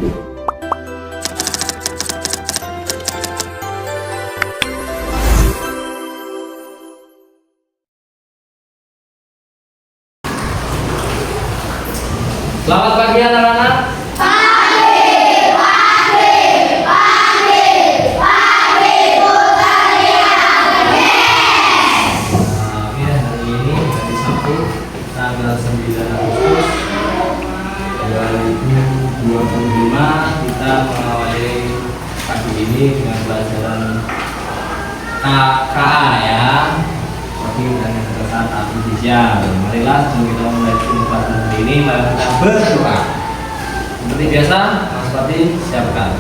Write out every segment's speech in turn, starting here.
Selamat pagi anak-anak. Tanggal 9 Agustus 2025 kita mengawali pagi ini dengan pelajaran KA ya, Kode dan Keterangan Artifisial. Marilah sebelum kita mulai pelajaran hari ini, mari kita berdoa. Seperti biasa, Mas Pati siapkan.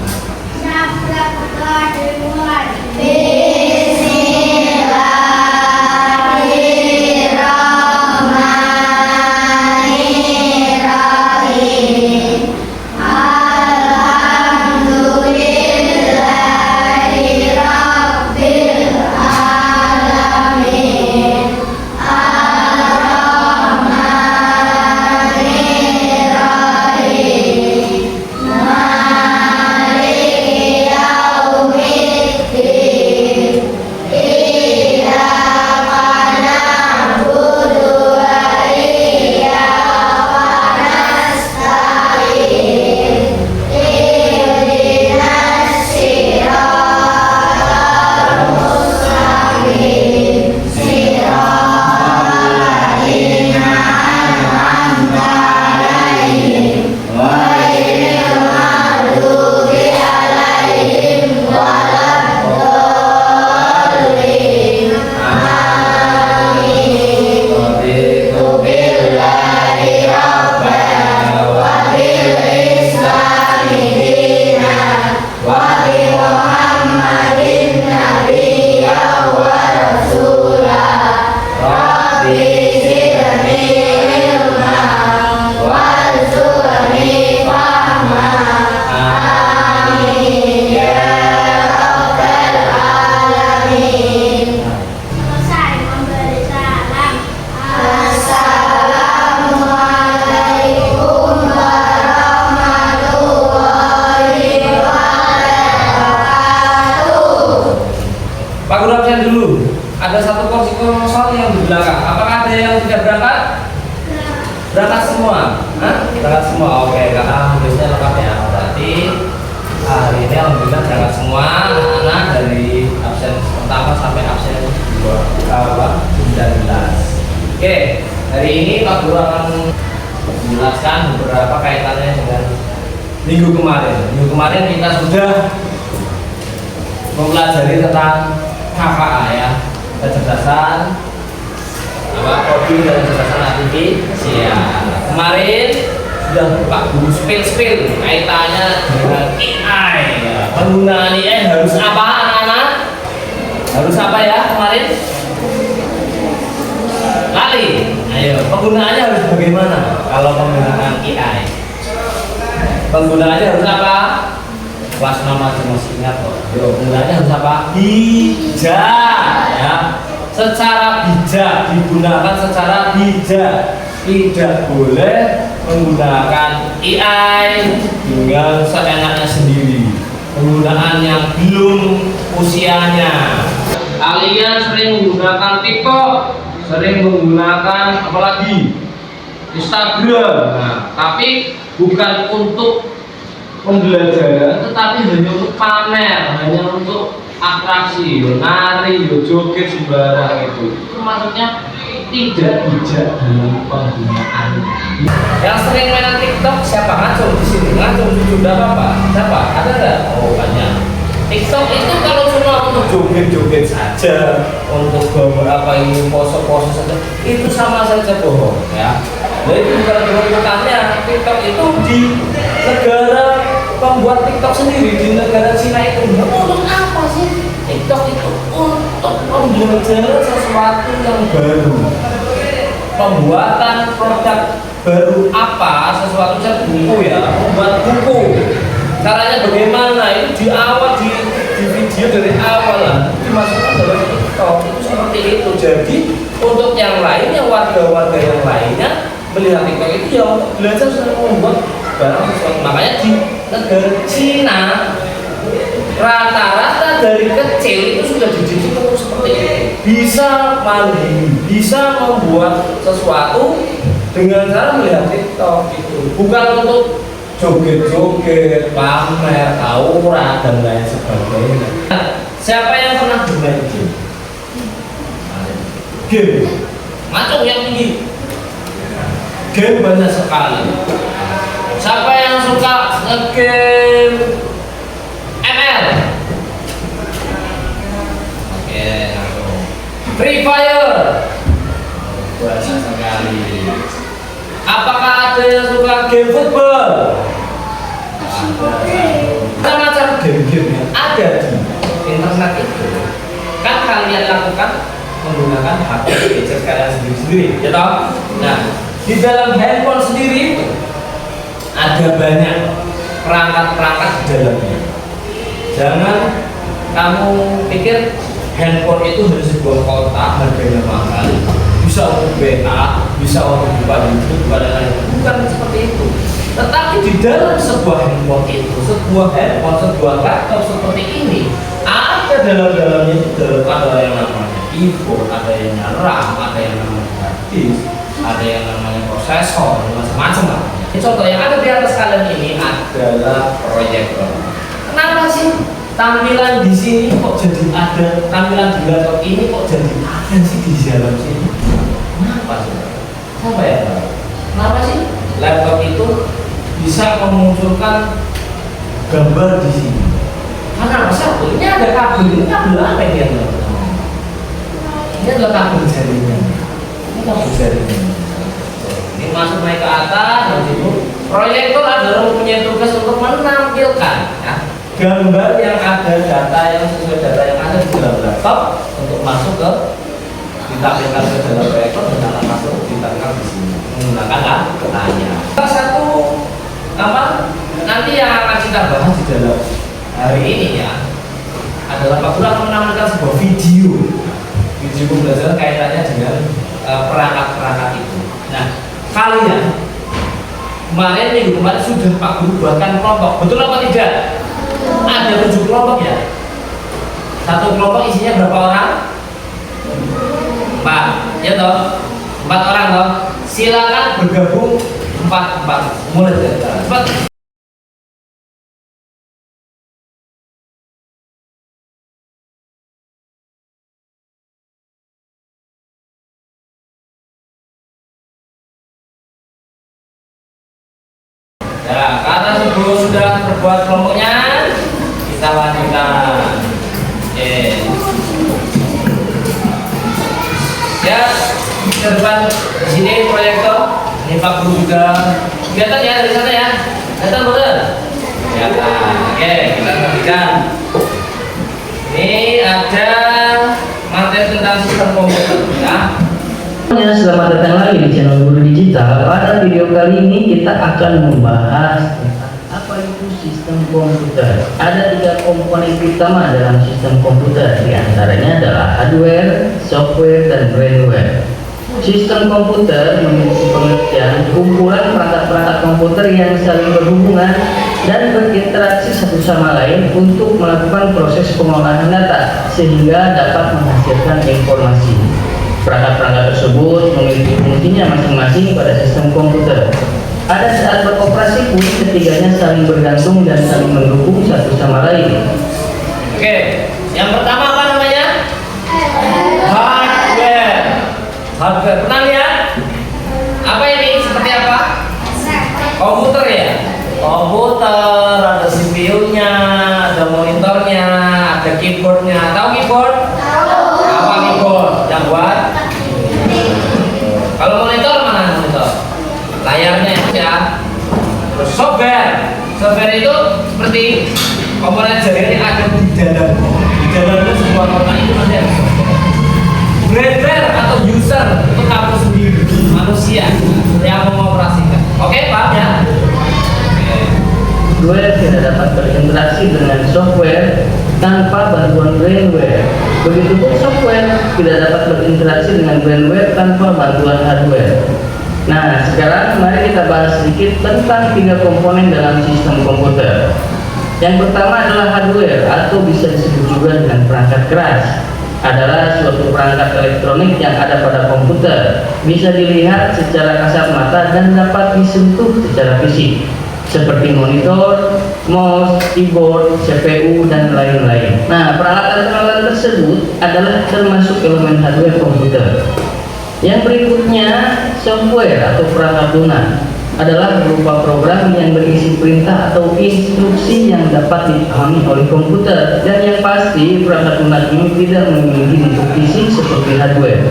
Pak Guru absen dulu. Ada satu kursi kosong yang di belakang. Apakah ada yang tidak berangkat? Berangkat semua. Hah? Berangkat semua. Oke, karena biasanya lengkap ya. Berarti hari ini alhamdulillah berangkat semua anak-anak dari absen pertama sampai absen 19. Oke, hari ini Pak Guru akan menjelaskan beberapa kaitannya dengan minggu kemarin. Minggu kemarin kita sudah mempelajari tentang KKA ya, kecerdasan kode dan kecerdasan artifisial. Kemarin sudah Pak Guru spill kaitannya dengan AI ya. Penggunaan AI harus apa anak-anak? Harus apa ya kemarin? Lali. Ayo, penggunaannya harus bagaimana kalau penggunaan AI? Penggunaannya harus apa? Kelas nama masih ingat kok. Yo, penggunaannya harus apa? Bijak ya. Secara bijak, digunakan secara bijak. Tidak boleh menggunakan AI dengan seenaknya sendiri. Penggunaan yang belum usianya. Kalian sering menggunakan TikTok, sering menggunakan apalagi Instagram. Nah, tapi bukan untuk pembelajaran, tetapi hanya untuk pamer, hanya untuk atraksi, nari, joget sembarang itu maksudnya tidak bijak dalam penggunaan. Yang sering mainan TikTok siapa? Ngacung di sini, ngacung sudah apa? Siapa? Ada nggak? Oh banyak. TikTok itu kalau cuma untuk joget-joget saja, untuk gambar apa ini pose-pose saja, itu sama saja bohong ya. Nah itu bukan bukannya TikTok itu di negara pembuat TikTok sendiri, di negara Cina itu untuk apa sih TikTok itu? Untuk pembelajaran sesuatu yang baru, pembuatan produk baru apa, sesuatu yang buku ya, membuat buku. Caranya bagaimana? Itu di awal di video dari awal lah dimasukkan dalam TikTok itu seperti itu. Jadi untuk yang lainnya, warga-warga yang lainnya melihat TikTok itu ya untuk belajar cara membuat barang sesuatu. Makanya di negara Cina rata-rata dari kecil itu sudah dididik untuk seperti itu, bisa mandiri, bisa membuat sesuatu dengan cara melihat TikTok itu, bukan untuk joget-joget, pamer, aura dan lain sebagainya. Nah, siapa yang pernah bermain game? Game, macam yang tinggi. Game banyak sekali. Siapa yang suka nge-game ML? Oke, langsung. Free Fire. Banyak sekali. Apakah ada yang suka game football? Macam-macam game-game yang ada di internet itu kan kalian lakukan menggunakan HP gadget kalian sendiri-sendiri, ya toh? Nah, di dalam handphone sendiri itu ada banyak perangkat-perangkat di dalamnya. Jangan kamu pikir handphone itu hanya sebuah kotak harganya mahal, bisa untuk WA, bisa untuk buka YouTube, dan lain-lain. Bukan seperti itu. Tetapi di dalam sebuah handphone itu, sebuah laptop seperti ini, ada dalam-dalamnya itu ada yang namanya keyboard, ada yang RAM, ada yang namanya hard disk, ada yang namanya prosesor, macam-macam lah. Contoh yang ada di atas kalian ini adalah proyektor. Kenapa sih tampilan di sini kok jadi ada, tampilan di laptop ini kok jadi ada sih di dalam sini? Kenapa sih? Siapa ya? Kenapa sih laptop itu bisa memunculkan gambar di sini? Karena satu, ini ada kabel. Ini kabel apa yang dia? Ini adalah kabel jaringan. Ini kabel jaringan. Ini masuk naik ke atas, dan itu proyektor adalah mempunyai tugas untuk menampilkan ya, gambar yang ada, data yang sesuai data yang ada di dalam laptop untuk masuk ke ditampilkan ke dalam proyektor dan akan masuk ditampilkan di sini menggunakan layar. Salah satu apa nanti yang akan kita bahas di dalam hari ini ya adalah Pak Guru akan menampilkan sebuah video pembelajaran kaitannya dengan perangkat-perangkat itu. Nah, kalian minggu kemarin sudah Pak Guru buatkan kelompok, betul apa tidak? Ada 7 kelompok ya. Satu kelompok isinya berapa orang? 4, ya toh? 4 orang toh. Silakan bergabung 4 mulai dari cepat. Ya, karena sebelum sudah terbuat kelompoknya, kita lanjutkan. Oke. Ya, ke depan di sini proyektor. Ini Pak Guru juga kelihatan ya dari sana ya. Kelihatan betul? Kelihatan. Oke, kita lanjutkan. Ini ada materi tentang sistem komputer. Ya. Selamat datang lagi di channel Guru Digital. Pada video kali ini kita akan membahas tentang apa itu sistem komputer. Ada 3 komponen utama dalam sistem komputer, di antaranya adalah hardware, software, dan brainware. Sistem komputer memiliki pengertian kumpulan perangkat-perangkat komputer yang saling berhubungan dan berinteraksi satu sama lain untuk melakukan proses pengolahan data sehingga dapat menghasilkan informasi. Perangkat-perangkat tersebut memiliki fungsinya masing-masing pada sistem komputer. Ada saat beroperasi pun ketiganya saling bergantung dan saling mendukung satu sama lain. Oke, yang pertama apa namanya? Hardware. Hardware, pernah lihat? Apa ini? Seperti apa? Komputer ya? Komputer, ada CPU-nya, ada monitornya, ada keyboardnya. Tahu keyboard? Apa keyboard? Yang buat? Kalau monitor mana monitor? Layarnya ya. Terus software. Software itu seperti komponen jaringan yang ada di dalam. Di dalamnya sebuah kotak itu nanti ada software. Hardware atau user itu kamu sendiri, manusia yang mengoperasikan. Oke, paham ya? Hardware tidak dapat berinteraksi dengan software tanpa bantuan brainware. Begitupun software tidak dapat berinteraksi dengan brainware tanpa bantuan hardware. Nah, sekarang mari kita bahas sedikit tentang 3 komponen dalam sistem komputer. Yang pertama adalah hardware atau bisa disebut juga dengan perangkat keras. Adalah suatu perangkat elektronik yang ada pada komputer, bisa dilihat secara kasat mata dan dapat disentuh secara fisik, seperti monitor, mouse, keyboard, CPU, dan lain-lain. Nah, peralatan-peralatan tersebut adalah termasuk elemen hardware komputer. Yang berikutnya, software atau perangkat lunak adalah berupa program yang berisi perintah atau instruksi yang dapat dipahami oleh komputer. Dan yang pasti, perangkat lunak ini tidak memiliki bentuk fisik seperti hardware.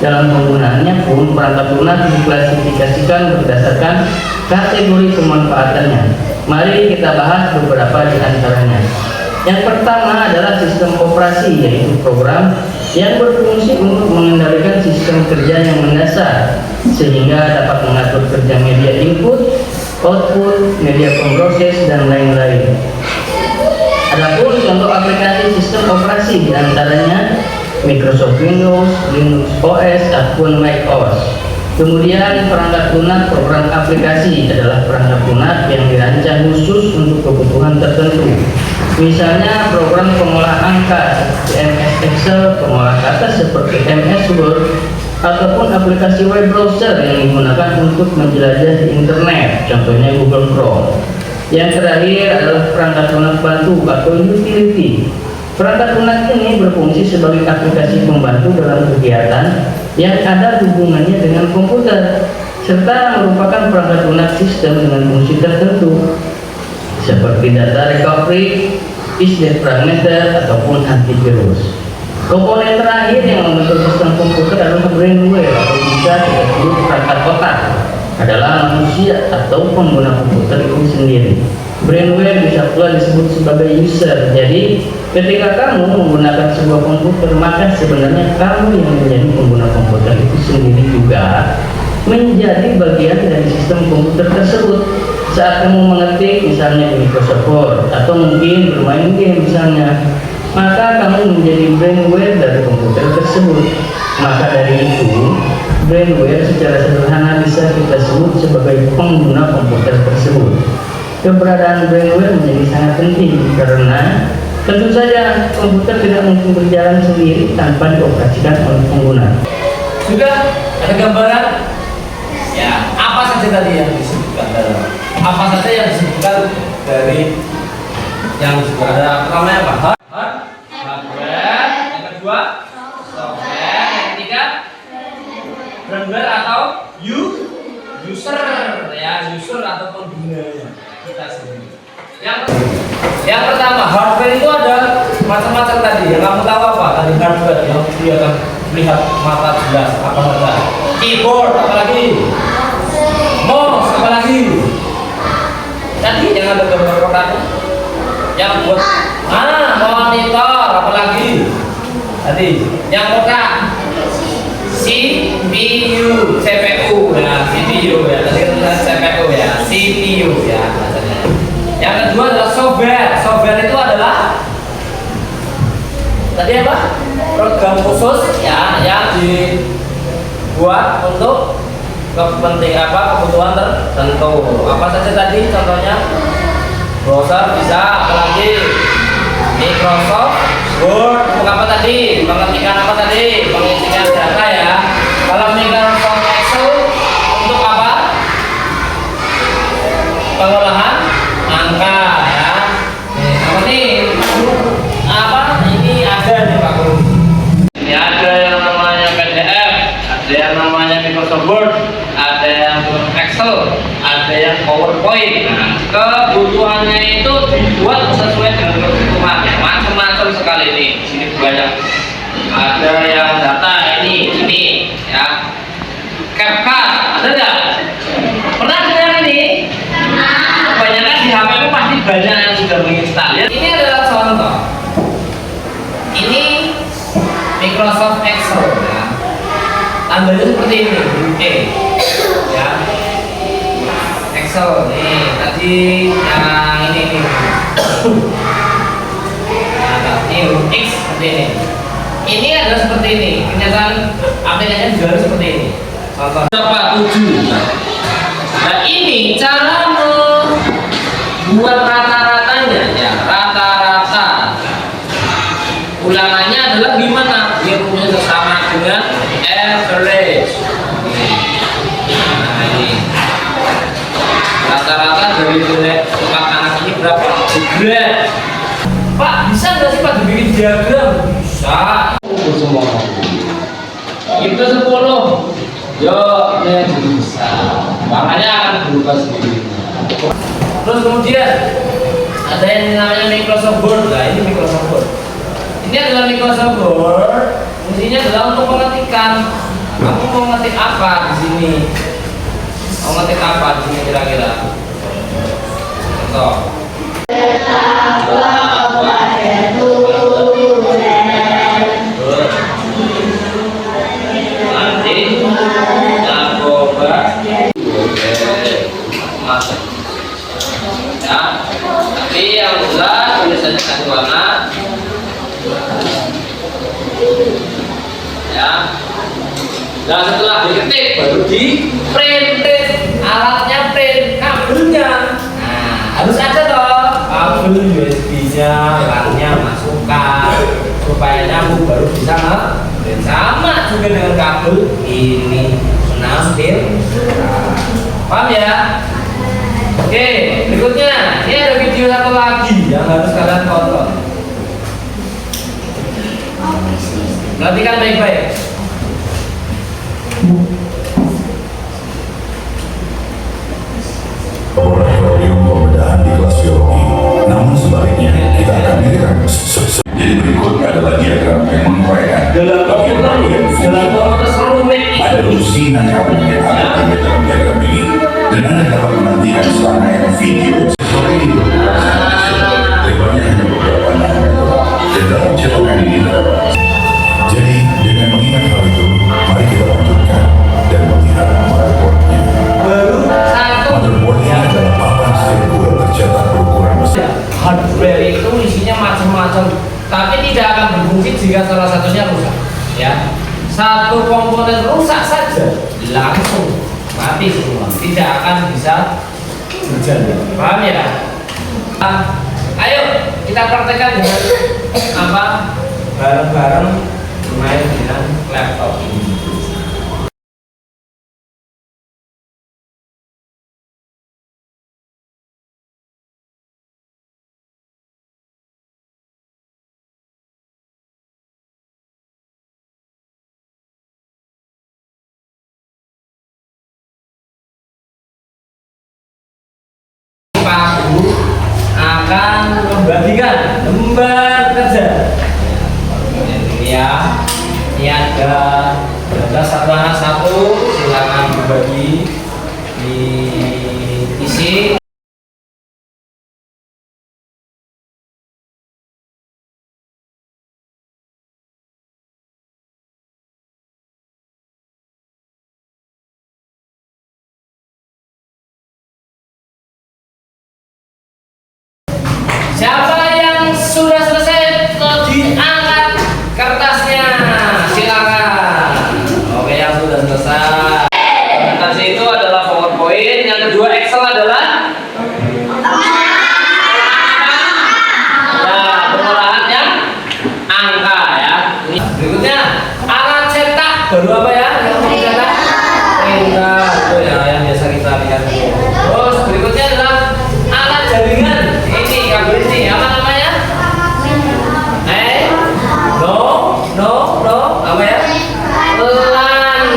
Dalam penggunaannya pun, perangkat lunak diklasifikasikan berdasarkan kategori pemanfaatannya. Mari kita bahas beberapa di antaranya. Yang pertama adalah sistem operasi, yaitu program yang berfungsi untuk mengendalikan sistem kerja yang mendasar, sehingga dapat mengatur kerja media input, output, media pemroses, dan lain-lain. Adapun contoh aplikasi sistem operasi diantaranya Microsoft Windows, Linux OS, ataupun Mac OS. Kemudian perangkat lunak program aplikasi adalah perangkat lunak yang dirancang khusus untuk kebutuhan tertentu. Misalnya program pengolah angka seperti MS Excel, pengolah kata seperti MS Word, ataupun aplikasi web browser yang digunakan untuk menjelajah di internet, contohnya Google Chrome. Yang terakhir adalah perangkat lunak bantu atau utility. Perangkat lunak ini berfungsi sebagai aplikasi pembantu dalam kegiatan yang ada hubungannya dengan komputer, serta merupakan perangkat lunak sistem dengan fungsi tertentu seperti data recovery, disk defragmenter, ataupun antivirus. Komponen terakhir yang membentuk sistem komputer adalah brainware atau bisa kita sebut perangkat otak, adalah manusia atau pengguna komputer itu sendiri. Brainware bisa pula disebut sebagai user. Jadi ketika kamu menggunakan sebuah komputer, maka sebenarnya kamu yang menjadi pengguna komputer itu sendiri juga menjadi bagian dari sistem komputer tersebut. Saat kamu mengetik misalnya di Microsoft Word atau mungkin bermain game misalnya, maka kamu menjadi brainware dari komputer tersebut. Maka dari itu, brainware secara sederhana bisa kita sebut sebagai pengguna komputer tersebut. Keberadaan brainware menjadi sangat penting karena tentu saja komputer tidak mungkin berjalan sendiri tanpa dioperasikan oleh pengguna. Sudah ada gambaran? Ya, apa saja tadi yang disebutkan dalam? Apa saja yang disebutkan dari yang ada pertama apa? Hardware. Yang kedua, software. Yang ketiga, brainware atau user, ya, user atau penggunanya kita sendiri. Yang pertama, hardware itu ada macam-macam tadi. Yang kamu tahu apa? Tadi hardware yang kelihatan melihat mata jelas. Apa saja? Keyboard, apalagi? Mouse, apalagi? Tadi yang ada gambar kotaknya, yang buat monitor, apalagi? Tadi yang kotak CPU, ya, CPU ya. Tadi kan CPU ya, CPU ya. Yang kedua adalah software. Software itu adalah tadi apa? Program khusus ya yang dibuat untuk kebutuhan tertentu. Apa saja tadi contohnya? Browser bisa, apalagi Microsoft Word untuk apa tadi? Mengetikkan apa tadi? Pengisian data ya. Kalau Microsoft Excel untuk apa? Pengolahan angka ya. Apa nih? Apa? Ini ada nih Pak Guru. Ini ada yang namanya PDF, ada yang namanya Microsoft Word, ada yang Excel, ada yang PowerPoint. Nah, kebutuhannya itu dibuat sesuai dengan kebutuhan. Macam-macam sekali nih. Di sini banyak. Ada yang data ini ya. CapCut, ada nggak? Pernah dengar ini? Kebanyakan di HP itu pasti banyak yang sudah menginstal. Ya. Ini adalah contoh. Ini Microsoft Excel ya. Tandanya seperti ini, ya. Excel nih, tadi yang ini nih. Nah, tadi X seperti ini. Ini adalah seperti ini. Kenyataan aplikasinya juga seperti ini. contoh apa 7. Nah ini cara membuat rata-ratanya ya, rata-rata ulangannya adalah gimana? Dia punya sama dengan average. Nah ini rata-rata dari nilai 4 anak ini berapa? Grade. Pak bisa nggak sih Pak dibikin diagram? Bisa. Semua itu 10. Yo, ini jadi bisa. Makanya akan berubah sendiri. Terus kemudian ada yang namanya Microsoft Word. Nah ini Microsoft Word. Ini adalah Microsoft Word. Fungsinya adalah untuk mengetikkan. Kamu mau ngetik apa di sini? Mau ngetik apa di sini kira-kira? Contoh. Ya, tapi yang jelas tulisannya satu warna ya. Nah setelah diketik baru di print, alatnya print, kabelnya nah harus ada toh, kabel USB-nya, LAN-nya masukkan supaya nyambung baru bisa nge-print. Sama juga dengan kabel ini menambil. Paham ya? Oke, berikutnya ini ada video satu lagi yang harus kalian tonton. Perhatikan baik-baik. Laboratorium pembedahan di kelas biologi. Namun sebaliknya kita akan melihat. Jadi berikut adalah diagram yang menguraikan bagian ada lusinan kabel yang ada di dalam diagram ini, dan Anda dapat menantikan serangkaian video. Sore ini lebarnya hanya beberapa nanometer, dan dalam cetakan ini terdapat. Jadi dengan mengingat hal itu, mari kita lanjutkan dan melihat motherboardnya. Motherboardnya adalah papan sirkular tercetak berukuran besar. Hardware itu isinya macam-macam, tapi tidak akan berfungsi jika salah satunya rusak. Ya, satu komponen rusak saja langsung mati semua, tidak akan bisa berjalan. Paham ya? Ayo kita praktekkan dengan apa? Bareng-bareng bermain dengan laptop ini. Pak Guru akan membagikan lembar kerja. Ini ya, ini ada satu anak satu, silakan berbagi diisi. Siapa yang sudah selesai diangkat kertasnya, silakan. Oke, yang sudah selesai. Presentasi itu adalah PowerPoint. Yang kedua Excel adalah pengolahannya angka ya. Berikutnya alat cetak baru apa ya? Yang cetak printer itu ya yang biasa kita lihat. Terus berikutnya adalah alat jaringan. Ini kabel ini apa namanya? No, apa ya? LAN.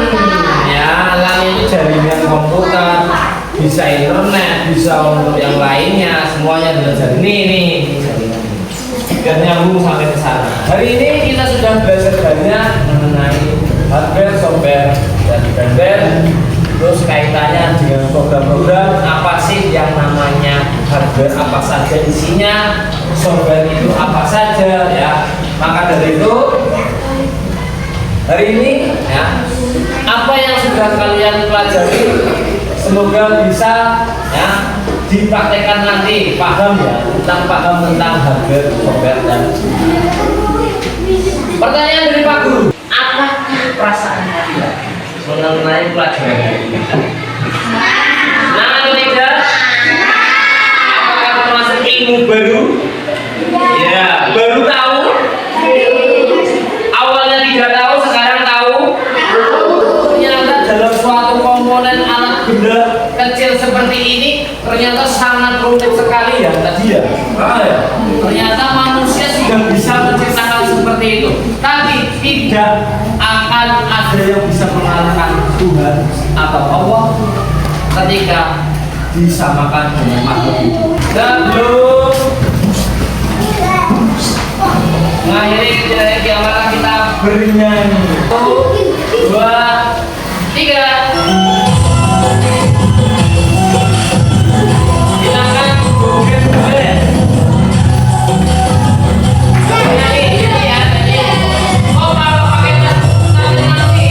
Ya, LAN itu jaringan komputer, bisa internet, bisa untuk yang lainnya, semuanya adalah jaringan ini jaringan ini. Dan nyambung sampai ke sana. Hari ini kita sudah belajar banyak mengenai hardware, software, dan firmware. Terus kaitannya dengan program-program, apa sih yang namanya hardware, apa saja isinya, software itu apa saja ya. Maka dari itu hari ini ya, apa yang sudah kalian pelajari semoga bisa ya dipraktekkan nanti, paham ya tentang hardware, software dan pertanyaan dari Pak Guru, apa perasaan kalian mengenai pelajaran hari ini? Nah, atau tidak? Apakah termasuk ilmu baru? Ya, baru tahu. Awalnya tidak tahu, sekarang tahu. Ternyata dalam suatu komponen alat benda kecil seperti ini ternyata sangat rumit sekali ya tadi ya. Ternyata manusia sudah bisa menciptakan seperti itu, tapi tidak akan ada yang bisa mengalahkan Tuhan atau Allah ketika disamakan dengan makhluk itu. Dan belum mengakhiri kiamat kita bernyanyi. 1, 2, 3. Silakan bukan boleh. Nyanyi ini ya, nyanyi. Oh kalau pakai nanti.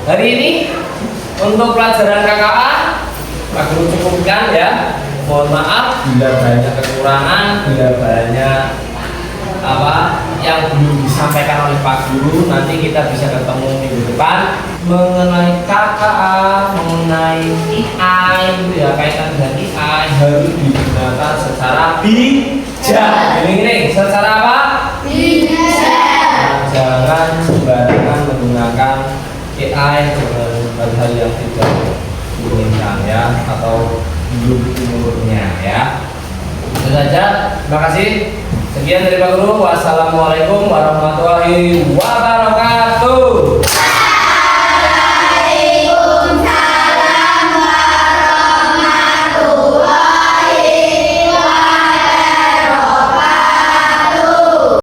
Hari ini untuk pelajaran KKA Pak Guru cukupkan ya. Mohon maaf bila banyak kekurangan, bila banyak yang belum disampaikan oleh Pak Guru. Nanti kita bisa ketemu minggu depan mengenai KKA, mengenai AI gitu ya, kaitan dengan AI harus digunakan secara bijak. Ini secara apa? Bijak. Jangan sembarangan menggunakan AI dengan hal-hal yang tidak diinginkan ya, atau belum umurnya ya. Itu saja. Terima kasih. Sekian dari Pak Guru. Wassalamualaikum warahmatullahi wabarakatuh.